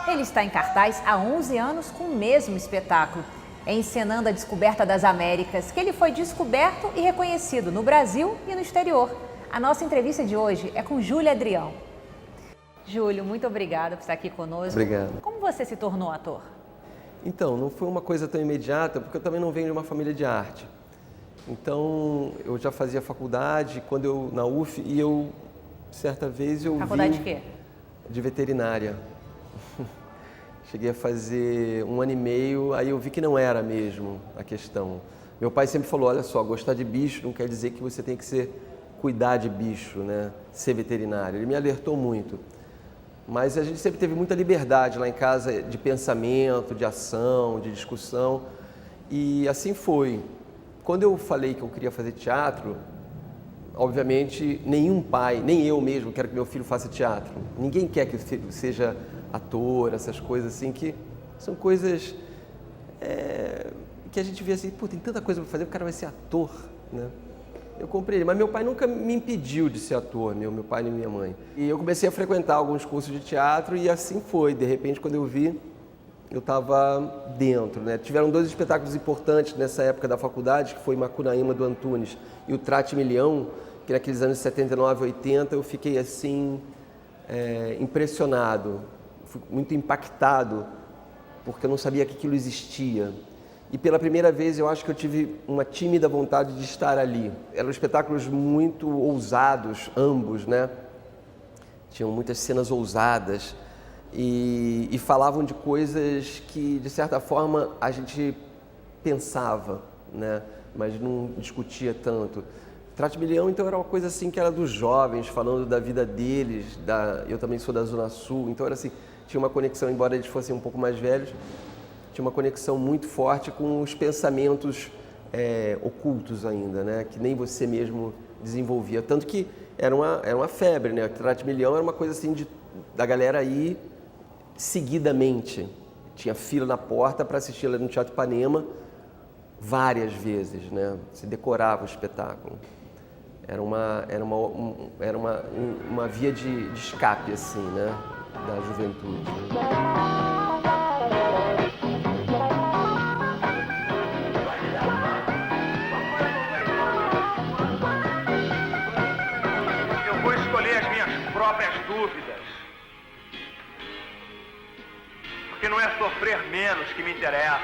Ele está em cartaz há 11 anos com o mesmo espetáculo, encenando a descoberta das Américas, que ele foi descoberto e reconhecido no Brasil e no exterior. A nossa entrevista de hoje é com Júlio Adrião. Júlio, muito obrigada por estar aqui conosco. Obrigado. Como você se tornou ator? Então, não foi uma coisa tão imediata, porque eu também não venho de uma família de arte. Então, eu já fazia faculdade, na UF, e certa vez eu Faculdade vi... de quê? De veterinária. Cheguei a fazer 1 ano e meio, aí eu vi que não era mesmo a questão. Meu pai sempre falou, olha só, gostar de bicho não quer dizer que você tem que cuidar de bicho, né? Ser veterinário. Ele me alertou muito. Mas a gente sempre teve muita liberdade lá em casa de pensamento, de ação, de discussão. E assim foi. Quando eu falei que eu queria fazer teatro, obviamente nenhum pai, nem eu mesmo, quero que meu filho faça teatro. Ninguém quer que o filho seja ator, essas coisas assim, que são coisas que a gente vê assim, pô, tem tanta coisa para fazer, o cara vai ser ator, né? Eu comprei ele, mas meu pai nunca me impediu de ser ator, meu pai nem minha mãe. E eu comecei a frequentar alguns cursos de teatro e assim foi. De repente, quando eu vi, eu estava dentro, né? Tiveram 2 espetáculos importantes nessa época da faculdade, que foi Macunaíma do Antunes e o Trate-Milhão, que naqueles anos 79, 80, eu fiquei assim, impressionado, fui muito impactado, porque eu não sabia que aquilo existia. E pela primeira vez eu acho que eu tive uma tímida vontade de estar ali. Eram espetáculos muito ousados, ambos, né? Tinham muitas cenas ousadas e falavam de coisas que, de certa forma, a gente pensava, né? Mas não discutia tanto. Trate-Milhão, então, era uma coisa assim que era dos jovens, falando da vida deles. Eu também sou da Zona Sul, então era assim, tinha uma conexão, embora eles fossem um pouco mais velhos, tinha uma conexão muito forte com os pensamentos ocultos ainda, né? Que nem você mesmo desenvolvia. Tanto que era uma febre, né? Trate-Milhão era uma coisa assim da galera ir seguidamente. Tinha fila na porta para assistir lá no Teatro Ipanema várias vezes, né? Se decorava o espetáculo. Era uma via de escape, assim, né? Da juventude. Dúvidas, porque não é sofrer menos que me interessa,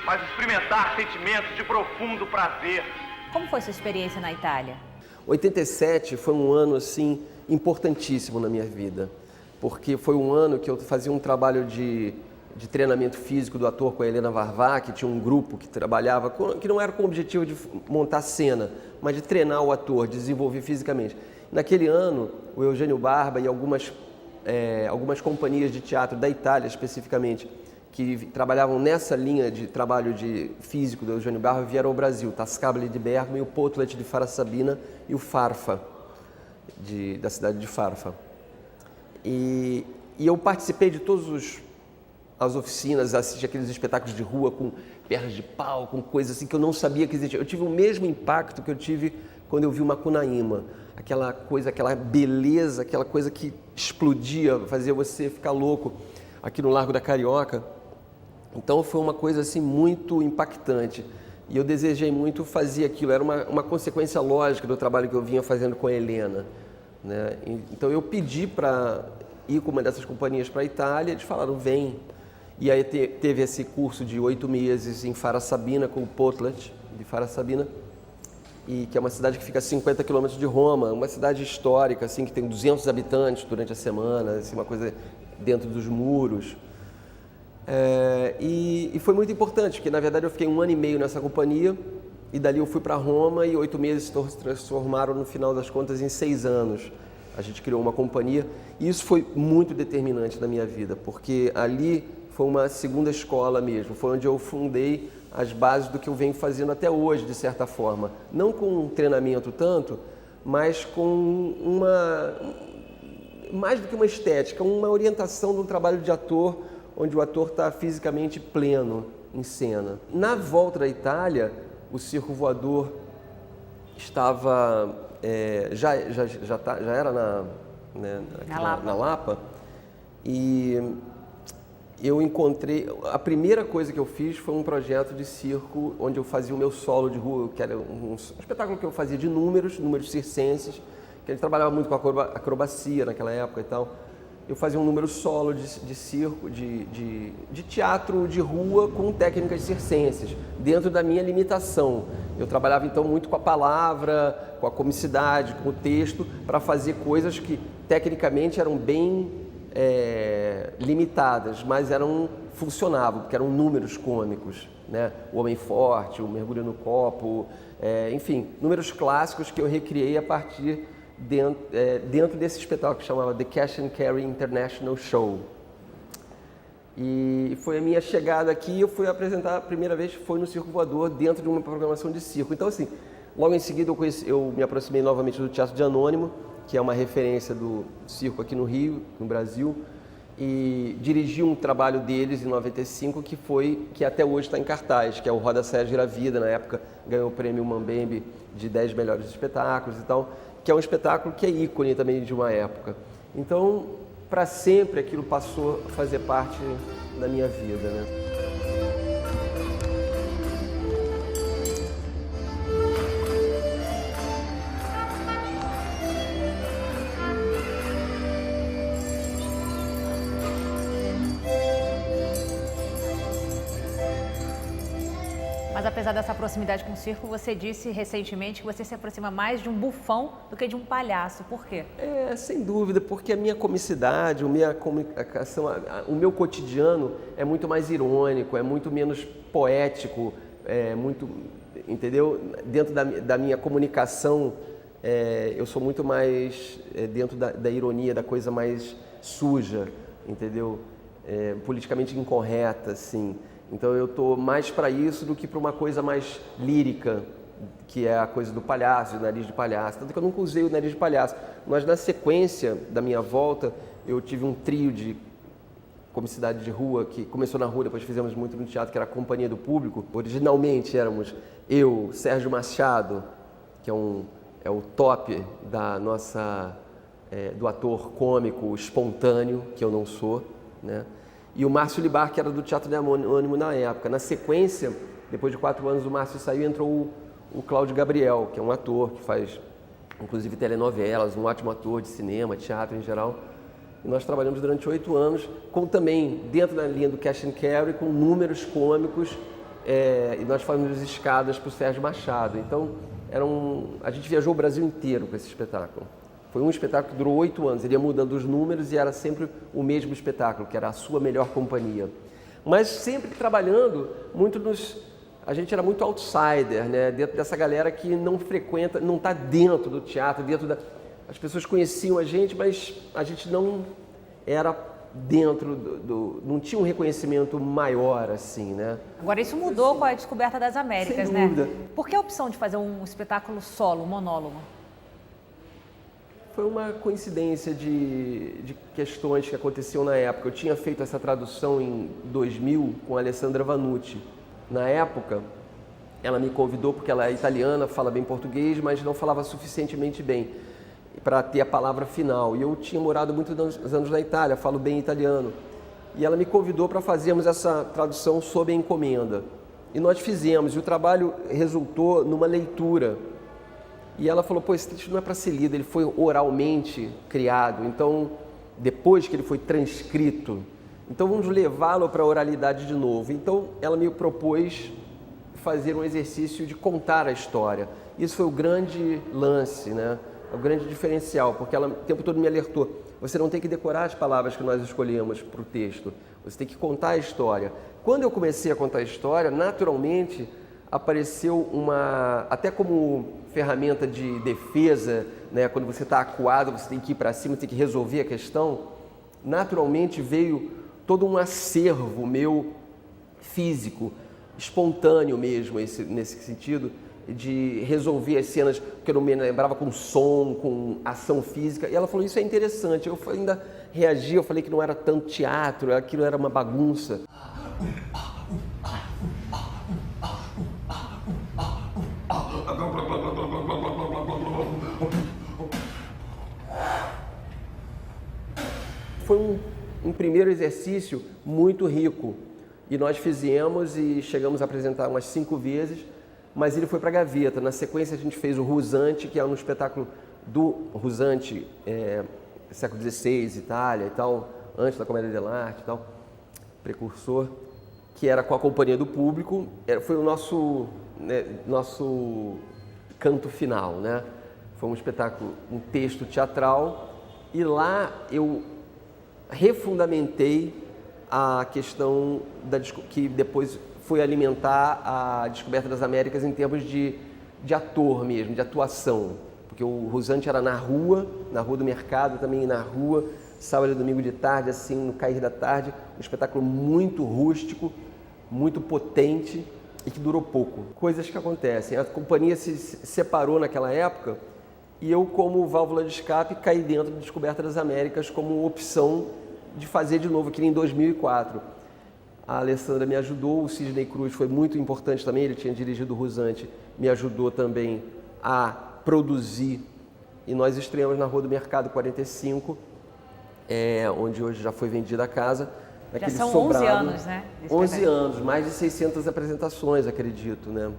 mas experimentar sentimentos de profundo prazer. Como foi sua experiência na Itália? 87 foi um ano assim importantíssimo na minha vida, porque foi um ano que eu fazia um trabalho de treinamento físico do ator com a Helena Varvá, que tinha um grupo que trabalhava, que não era com o objetivo de montar cena, mas de treinar o ator, de desenvolver fisicamente. Naquele ano, o Eugênio Barba e algumas companhias de teatro da Itália, especificamente, que trabalhavam nessa linha de trabalho de físico do Eugênio Barba, vieram ao Brasil. Tascabile di Bergamo e o Potlet de Farasabina e o Farfa, da cidade de Farfa. E eu participei de todas as oficinas, assisti aqueles espetáculos de rua com pernas de pau, com coisas assim que eu não sabia que existia. Eu tive o mesmo impacto que eu tive quando eu vi o Macunaíma. Aquela coisa, aquela beleza, aquela coisa que explodia, fazia você ficar louco aqui no Largo da Carioca. Então foi uma coisa assim muito impactante e eu desejei muito fazer aquilo, era uma consequência lógica do trabalho que eu vinha fazendo com a Helena, né? Então eu pedi para ir com uma dessas companhias para a Itália, eles falaram, vem. E aí teve esse curso de 8 meses em Farasabina com o Potlet de Farasabina, e que é uma cidade que fica a 50 quilômetros de Roma, uma cidade histórica, assim, que tem 200 habitantes durante a semana, assim, uma coisa dentro dos muros. E foi muito importante, porque na verdade eu fiquei 1 ano e meio nessa companhia, e dali eu fui para Roma e 8 meses se transformaram no final das contas em 6 anos. A gente criou uma companhia e isso foi muito determinante na minha vida, porque ali foi uma segunda escola mesmo, foi onde eu fundei as bases do que eu venho fazendo até hoje, de certa forma. Não com um treinamento tanto, mas com mais do que uma estética, uma orientação de um trabalho de ator, onde o ator está fisicamente pleno em cena. Na volta da Itália, o Circo Voador estava, já era na Lapa, e eu encontrei, a primeira coisa que eu fiz foi um projeto de circo, onde eu fazia o meu solo de rua, que era um espetáculo que eu fazia de números circenses, que a gente trabalhava muito com acrobacia naquela época e tal. Eu fazia um número solo de circo, de teatro de rua com técnicas circenses, dentro da minha limitação. Eu trabalhava então muito com a palavra, com a comicidade, com o texto, para fazer coisas que tecnicamente eram bem limitadas, mas funcionavam, porque eram números cômicos, né? O Homem Forte, o Mergulho no Copo, enfim, números clássicos que eu recriei a partir dentro desse espetáculo que chamava The Cash and Carry International Show. E foi a minha chegada aqui, eu fui apresentar a primeira vez, foi no Circo Voador, dentro de uma programação de circo. Então assim, logo em seguida eu me aproximei novamente do Teatro de Anônimo, que é uma referência do circo aqui no Rio, no Brasil, e dirigi um trabalho deles em 95 que até hoje está em cartaz, que é o Roda Saia Gira Vida. Na época ganhou o prêmio Mambembe de 10 melhores espetáculos e tal, que é um espetáculo que é ícone também de uma época. Então, para sempre aquilo passou a fazer parte da minha vida, né? Mas apesar dessa proximidade com o circo, você disse recentemente que você se aproxima mais de um bufão do que de um palhaço. Por quê? Sem dúvida, porque a minha comicidade, a minha comunicação, o meu cotidiano é muito mais irônico, é muito menos poético, entendeu? Dentro da minha comunicação, eu sou muito mais dentro da ironia, da coisa mais suja, entendeu? Politicamente incorreta, assim. Então eu estou mais para isso do que para uma coisa mais lírica, que é a coisa do palhaço, do nariz de palhaço. Tanto que eu nunca usei o nariz de palhaço. Mas na sequência da minha volta, eu tive um trio de comicidade de rua, que começou na rua, depois fizemos muito no teatro, que era a Companhia do Público. Originalmente éramos eu, Sérgio Machado, que é o top da nossa, do ator cômico espontâneo, que eu não sou, né? E o Márcio Libar, que era do Teatro de Anônimo na época. Na sequência, depois de 4 anos, o Márcio saiu e entrou o Cláudio Gabriel, que é um ator que faz, inclusive, telenovelas, um ótimo ator de cinema, teatro em geral. E nós trabalhamos durante 8 anos, também dentro da linha do Cash and Carry, com números cômicos, e nós fazíamos escadas para o Sérgio Machado. Então, a gente viajou o Brasil inteiro com esse espetáculo. Foi um espetáculo que durou 8 anos, ele ia mudando os números e era sempre o mesmo espetáculo, que era A Sua Melhor Companhia. Mas sempre trabalhando muito a gente era muito outsider, né? Dentro dessa galera que não frequenta, não está dentro do teatro, as pessoas conheciam a gente, mas a gente não era dentro não tinha um reconhecimento maior, assim, né? Agora isso mudou com a descoberta das Américas, Sem né? dúvida. Por que a opção de fazer um espetáculo solo, um monólogo? Foi uma coincidência de questões que aconteciam na época. Eu tinha feito essa tradução em 2000 com a Alessandra Vanucci. Na época, ela me convidou porque ela é italiana, fala bem português, mas não falava suficientemente bem para ter a palavra final. E eu tinha morado muitos anos na Itália, falo bem italiano. E ela me convidou para fazermos essa tradução sob encomenda. E nós fizemos, e o trabalho resultou numa leitura. E ela falou, esse texto não é para ser lido, ele foi oralmente criado, então, depois que ele foi transcrito, então vamos levá-lo para a oralidade de novo. Então, ela me propôs fazer um exercício de contar a história. Isso foi o grande lance, né? O grande diferencial, porque ela o tempo todo me alertou, você não tem que decorar as palavras que nós escolhemos para o texto, você tem que contar a história. Quando eu comecei a contar a história, naturalmente, apareceu até como ferramenta de defesa, né? Quando você está acuado, você tem que ir para cima, tem que resolver a questão. Naturalmente veio todo um acervo meu físico, espontâneo mesmo, nesse sentido, de resolver as cenas que eu não me lembrava com som, com ação física. E ela falou, isso é interessante. Eu ainda reagi, eu falei que não era tanto teatro, aquilo era uma bagunça. foi um primeiro exercício muito rico. E nós fizemos e chegamos a apresentar umas 5 vezes, mas ele foi para a gaveta. Na sequência a gente fez o Rusante, que é um espetáculo do Rusante, século XVI, Itália e tal, antes da Comédia dell'arte e tal, precursor, que era com a companhia do público. Foi o nosso canto final, né? Foi um espetáculo, um texto teatral, e lá eu refundamentei a questão que depois foi alimentar a Descoberta das Américas em termos de ator mesmo, de atuação. Porque o Rusante era na rua do mercado, também na rua, sábado e domingo de tarde, assim, no cair da tarde, um espetáculo muito rústico, muito potente e que durou pouco. Coisas que acontecem. A companhia se separou naquela época e eu, como válvula de escape, caí dentro da Descoberta das Américas como opção de fazer de novo, aqui em 2004. A Alessandra me ajudou, o Sidney Cruz foi muito importante também, ele tinha dirigido o Rusante, me ajudou também a produzir, e nós estreamos na Rua do Mercado 45, onde hoje já foi vendida a casa. Já são 11 anos, né? 11 anos, mais de 600 apresentações, acredito, né?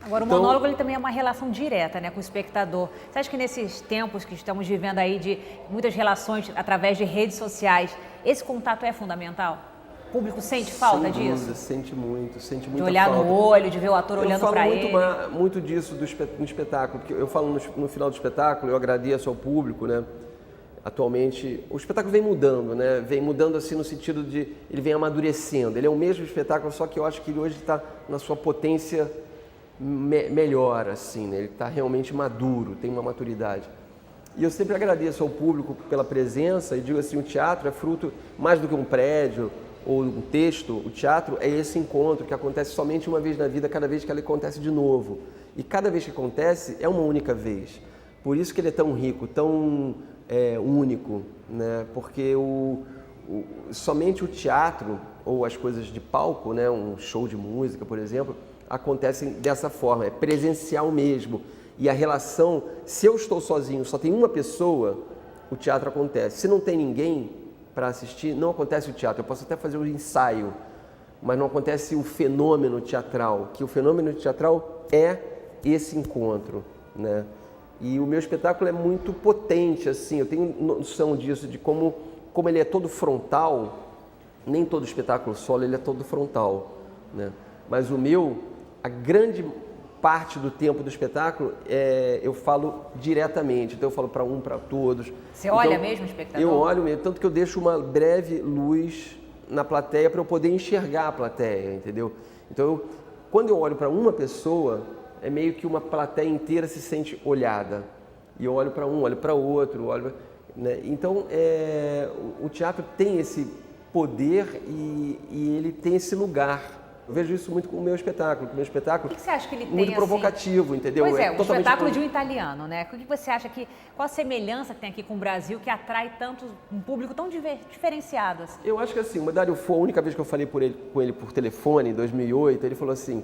Agora, o monólogo ele também é uma relação direta, né, com o espectador. Você acha que nesses tempos que estamos vivendo aí de muitas relações através de redes sociais, esse contato é fundamental? O público sente falta disso? Sente muito falta. De olhar no olho, de ver o ator olhando para ele. Eu falo muito disso no espetáculo, porque eu falo no final do espetáculo, eu agradeço ao público, né? Atualmente, o espetáculo vem mudando, né? Vem mudando assim no sentido de ele vem amadurecendo. Ele é o mesmo espetáculo, só que eu acho que ele hoje está na sua potência melhor, assim, né? Ele está realmente maduro, tem uma maturidade. E eu sempre agradeço ao público pela presença e digo assim, o teatro é fruto mais do que um prédio ou um texto. O teatro é esse encontro que acontece somente uma vez na vida, cada vez que ele acontece de novo. E cada vez que acontece é uma única vez. Por isso que ele é tão rico, tão único, né? Porque somente o teatro ou as coisas de palco, né? Um show de música, por exemplo, acontecem dessa forma, é presencial mesmo. E a relação, se eu estou sozinho, só tem uma pessoa, o teatro acontece. Se não tem ninguém para assistir, não acontece o teatro. Eu posso até fazer um ensaio, mas não acontece o fenômeno teatral, que o fenômeno teatral é esse encontro, né? E o meu espetáculo é muito potente, assim, eu tenho noção disso, de como ele é todo frontal. Nem todo espetáculo solo ele é todo frontal, né? Mas o meu, a grande parte do tempo do espetáculo, eu falo diretamente, então eu falo para todos. Você olha mesmo o espectador? Eu olho mesmo, tanto que eu deixo uma breve luz na plateia para eu poder enxergar a plateia, entendeu? Então, quando eu olho para uma pessoa, é meio que uma plateia inteira se sente olhada. E eu olho para um, olho para outro, né? Então, o teatro tem esse poder e ele tem esse lugar. Eu vejo isso muito com o meu espetáculo. O que você acha que ele tem, muito provocativo, assim? Entendeu? Pois o espetáculo de um italiano, né? O que você acha qual a semelhança que tem aqui com o Brasil que atrai tanto um público tão diferenciado? Assim? Eu acho que assim, o Dario Fo, a única vez que eu falei com ele por telefone, em 2008, ele falou assim,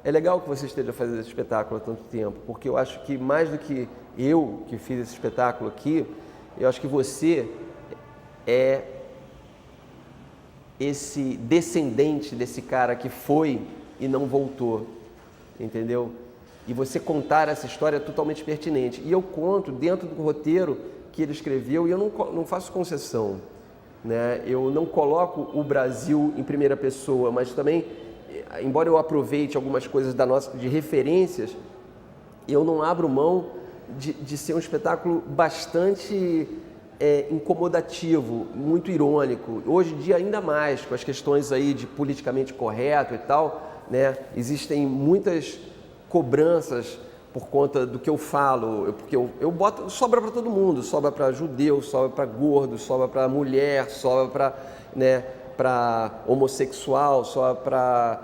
é legal que você esteja fazendo esse espetáculo há tanto tempo, porque eu acho que mais do que eu que fiz esse espetáculo aqui, eu acho que você é esse descendente desse cara que foi e não voltou, entendeu? E você contar essa história é totalmente pertinente. E eu conto dentro do roteiro que ele escreveu e eu não faço concessão, né? Eu não coloco o Brasil em primeira pessoa, mas também, embora eu aproveite algumas coisas de referências, eu não abro mão de ser um espetáculo bastante incomodativo, muito irônico. Hoje em dia ainda mais, com as questões aí de politicamente correto e tal, né? Existem muitas cobranças por conta do que eu falo, porque eu boto, sobra para todo mundo, sobra para judeu, sobra para gordo, sobra para mulher, sobra para, né, para homossexual, sobra para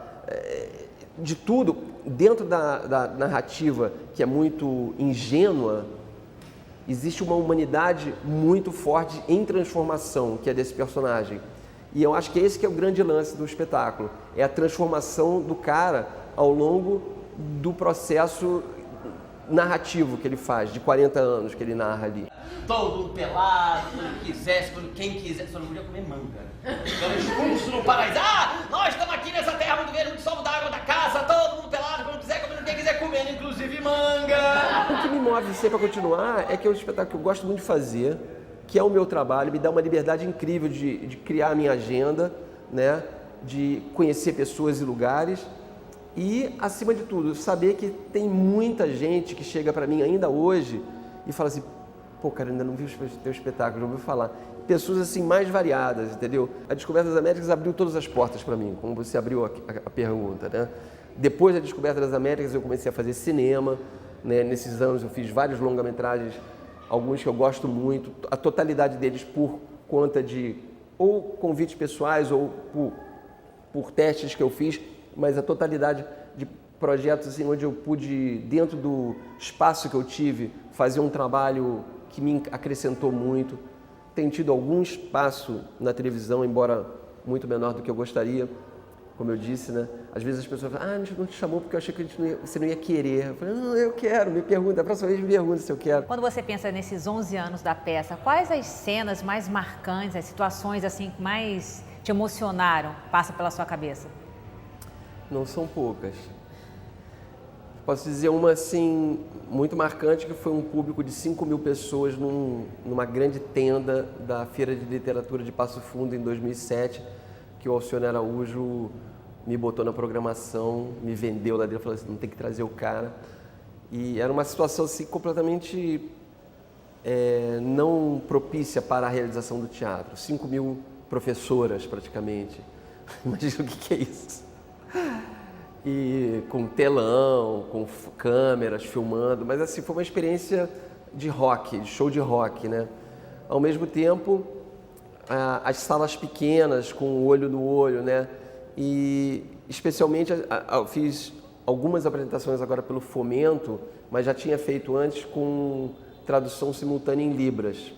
de tudo. Dentro da narrativa que é muito ingênua, existe uma humanidade muito forte em transformação, que é desse personagem. E eu acho que esse que é o grande lance do espetáculo, é a transformação do cara ao longo do processo narrativo que ele faz, de 40 anos que ele narra ali. todo mundo pelado, quando quisesse, quando quem quisesse, só não podia comer manga. Era expulso no paraíso. Nós estamos aqui nessa terra muito verde, muito sol, da água da casa, todo mundo pelado, quando quiser, comendo quem quiser comendo, inclusive manga. O que me move sempre a continuar é que é um espetáculo que eu gosto muito de fazer, que é o meu trabalho, me dá uma liberdade incrível de criar a minha agenda, né? De conhecer pessoas e lugares. E, acima de tudo, saber que tem muita gente que chega para mim ainda hoje e fala assim, pô, cara, ainda não vi o teu espetáculo, já ouviu falar. Pessoas assim mais variadas, entendeu? A Descoberta das Américas abriu todas as portas para mim, como você abriu a pergunta, né? Depois da Descoberta das Américas eu comecei a fazer cinema, né? Nesses anos eu fiz vários longa-metragens, alguns que eu gosto muito, a totalidade deles por conta de ou convites pessoais ou por testes que eu fiz, mas a totalidade de projetos assim, onde eu pude, dentro do espaço que eu tive, fazer um trabalho que me acrescentou muito. Tenho tido algum espaço na televisão, embora muito menor do que eu gostaria, como eu disse, né? Às vezes as pessoas falam, a gente não te chamou porque eu achei que você não ia querer. Eu falei, não, eu quero, me pergunta, a próxima vez me pergunta se eu quero. Quando você pensa nesses 11 anos da peça, quais as cenas mais marcantes, as situações assim que mais te emocionaram, passa pela sua cabeça? Não são poucas. Posso dizer uma assim, muito marcante, que foi um público de 5.000 pessoas numa grande tenda da Feira de Literatura de Passo Fundo em 2007, que o Alcione Araújo me botou na programação, me vendeu lá dentro, falou assim, não tem que trazer o cara. E era uma situação assim completamente não propícia para a realização do teatro. 5.000 professoras praticamente. Imagina o que é isso. E com telão, com câmeras filmando, mas assim, foi uma experiência de rock, de show de rock, né? Ao mesmo tempo, as salas pequenas, com o olho no olho, né? E especialmente, eu fiz algumas apresentações agora pelo Fomento, mas já tinha feito antes com tradução simultânea em Libras,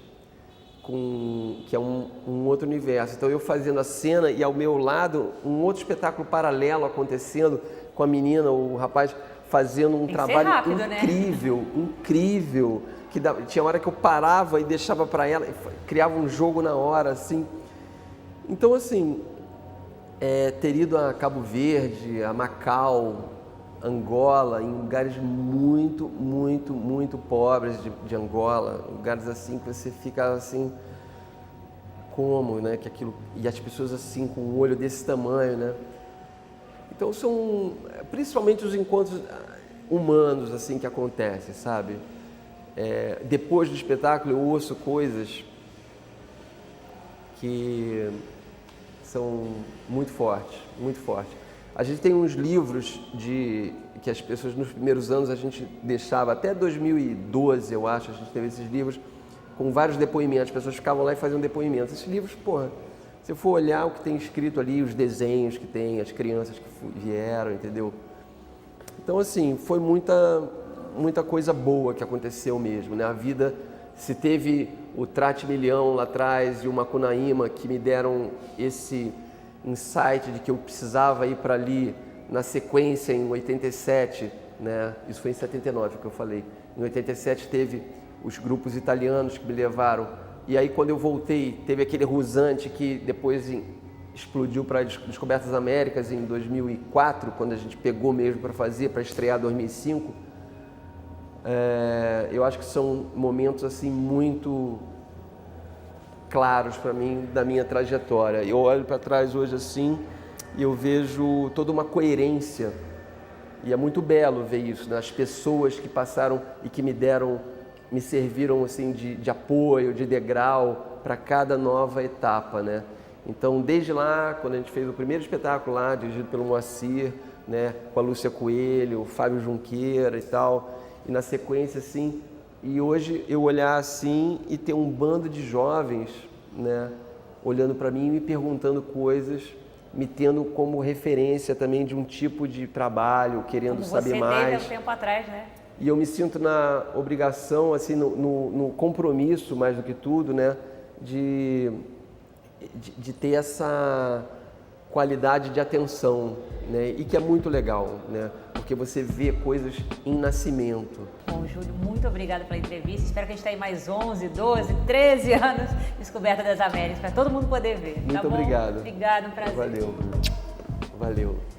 que é um outro universo. Então eu fazendo a cena e ao meu lado um outro espetáculo paralelo acontecendo com a menina, o rapaz fazendo um trabalho rápido, incrível, né? Incrível, que tinha hora que eu parava e deixava para ela, criava um jogo na hora, assim. Então assim, ter ido a Cabo Verde, a Macau, Angola, em lugares muito, muito, muito pobres de Angola, lugares assim que você fica assim, como, né, que aquilo, e as pessoas assim com um olho desse tamanho, né? Então são principalmente os encontros humanos assim que acontecem, sabe? Depois do espetáculo eu ouço coisas que são muito fortes, muito fortes. A gente tem uns livros que as pessoas nos primeiros anos a gente deixava, até 2012 eu acho, a gente teve esses livros com vários depoimentos, as pessoas ficavam lá e faziam depoimentos. Esses livros, porra, se eu for olhar o que tem escrito ali, os desenhos que tem, as crianças que vieram, entendeu? Então assim, foi muita coisa boa que aconteceu mesmo, né? A vida, se teve o Trate Milhão lá atrás e o Macunaíma que me deram esse insight de que eu precisava ir para ali na sequência em 87, né? Isso foi em 79 que eu falei. Em 87 teve os grupos italianos que me levaram. E aí quando eu voltei, teve aquele Rusante que depois explodiu para Descobertas Américas em 2004, quando a gente pegou mesmo para fazer, para estrear em 2005. Eu acho que são momentos assim muito claros para mim da minha trajetória. Eu olho para trás hoje assim e eu vejo toda uma coerência e é muito belo ver isso, né? As pessoas que passaram e que me serviram assim de apoio, de degrau para cada nova etapa, né? Então desde lá, quando a gente fez o primeiro espetáculo lá, dirigido pelo Moacir, né, com a Lúcia Coelho, o Fábio Junqueira e tal, e na sequência assim, e hoje eu olhar assim e ter um bando de jovens, né, olhando para mim e me perguntando coisas, me tendo como referência também de um tipo de trabalho, querendo saber mais. Como você teve há um tempo atrás, né? E eu me sinto na obrigação, assim, no compromisso, mais do que tudo, né, de ter essa qualidade de atenção, né? E que é muito legal, né? Porque você vê coisas em nascimento. Bom, Júlio, muito obrigada pela entrevista. Espero que a gente tenha mais 11, 12, 13 anos de Descoberta das Américas, para todo mundo poder ver. Muito tá bom? obrigado. Obrigado, um prazer. Valeu.